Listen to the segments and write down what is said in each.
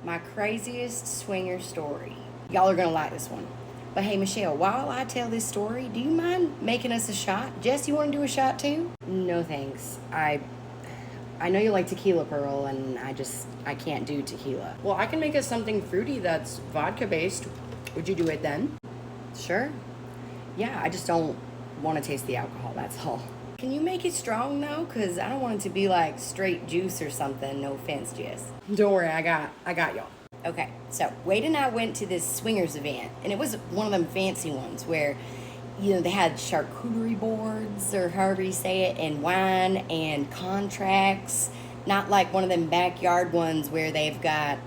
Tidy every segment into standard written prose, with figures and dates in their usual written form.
My craziest swinger story. Y'all are gonna like this one. But hey, Michelle, while I tell this story, do you mind making us a shot? Jess, you wanna do a shot too? No thanks. I know you like tequila, Pearl, and I can't do tequila. Well, I can make us something fruity that's vodka based. Would you do it then? Sure. Yeah, I just don't want to taste the alcohol, that's all. Can you make it strong though? Cause I don't want it to be like straight juice or something. No offense, Jess. Don't worry, I got y'all. Okay, so Wade and I went to this swingers event, and it was one of them fancy ones where, they had charcuterie boards, or however you say it, and wine and contracts. Not like one of them backyard ones where they've got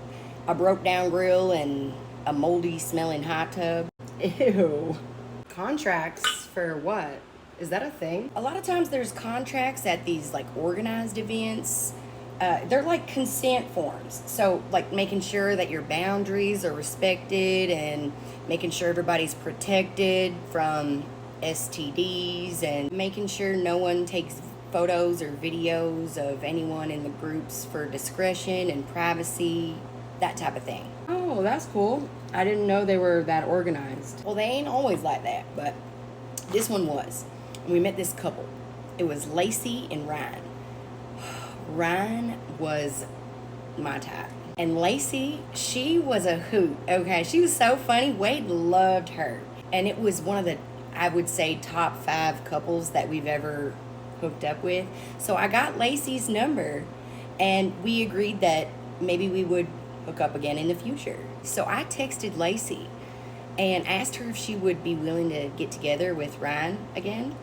a broke down grill and a moldy smelling hot tub. Ew. Contracts for what? Is that a thing? A lot of times there's contracts at these like organized events. They're like consent forms. So like making sure that your boundaries are respected and making sure everybody's protected from STDs and making sure no one takes photos or videos of anyone in the groups for discretion and privacy, that type of thing. Oh, that's cool. I didn't know they were that organized. Well, they ain't always like that, but this one was. And we met this couple. It was Lacey and Ryan. Ryan was my type. And Lacey, she was a hoot, okay? She was so funny. Wade loved her. And it was one of the, I would say, top 5 couples that we've ever hooked up with. So I got Lacey's number, and we agreed that maybe we would hook up again in the future. So I texted Lacey and asked her if she would be willing to get together with Ryan again.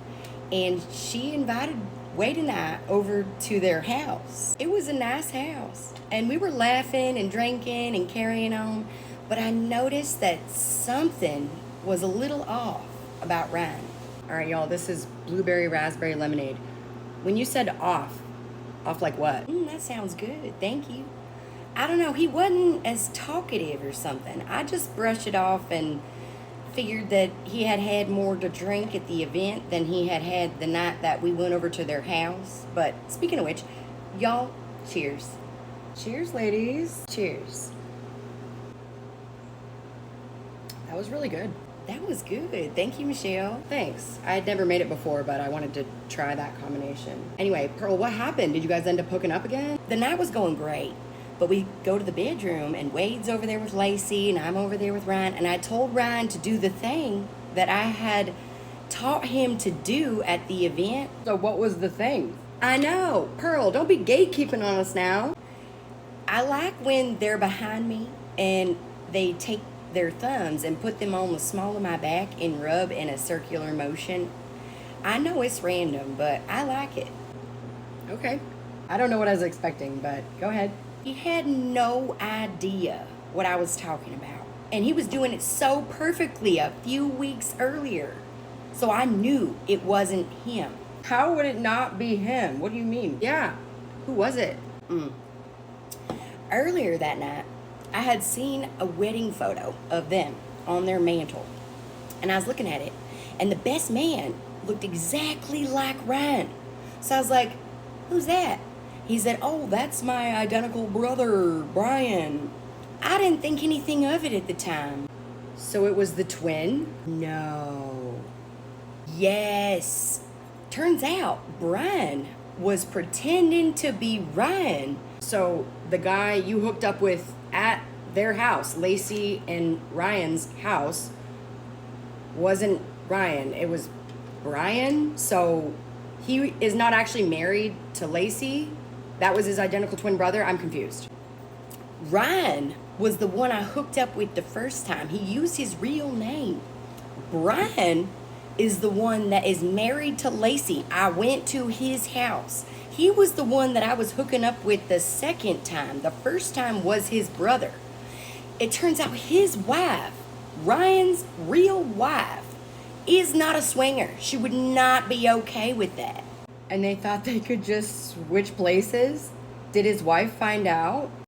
And she invited Wade and I over to their house. It was a nice house. And we were laughing and drinking and carrying on. But I noticed that something was a little off about Ryan. All right, y'all, this is blueberry raspberry lemonade. When you said off like what? That sounds good, thank you. I don't know, he wasn't as talkative or something. I just brushed it off and figured that he had had more to drink at the event than he had had the night that we went over to their house. But speaking of which, y'all, cheers. Cheers, ladies. Cheers. That was really good. That was good. Thank you, Michelle. Thanks. I had never made it before, but I wanted to try that combination. Anyway, Pearl, what happened? Did you guys end up hooking up again? The night was going great. But we go to the bedroom, and Wade's over there with Lacey, and I'm over there with Ryan. And I told Ryan to do the thing that I had taught him to do at the event. So what was the thing? I know. Pearl, don't be gatekeeping on us now. I like when they're behind me, and they take their thumbs and put them on the small of my back and rub in a circular motion. I know it's random, but I like it. Okay. I don't know what I was expecting, but go ahead. He had no idea what I was talking about. And he was doing it so perfectly a few weeks earlier. So I knew it wasn't him. How would it not be him? What do you mean? Yeah. Who was it? Earlier that night, I had seen a wedding photo of them on their mantle. And I was looking at it. And the best man looked exactly like Ryan. So I was like, who's that? He said, oh, that's my identical brother, Brian. I didn't think anything of it at the time. So it was the twin? No. Yes. Turns out Brian was pretending to be Ryan. So the guy you hooked up with at their house, Lacey and Ryan's house, wasn't Ryan. It was Brian. So he is not actually married to Lacey. That was his identical twin brother? I'm confused. Ryan was the one I hooked up with the first time. He used his real name. Brian is the one that is married to Lacey. I went to his house. He was the one that I was hooking up with the second time. The first time was his brother. It turns out his wife, Ryan's real wife, is not a swinger. She would not be okay with that. And they thought they could just switch places? Did his wife find out?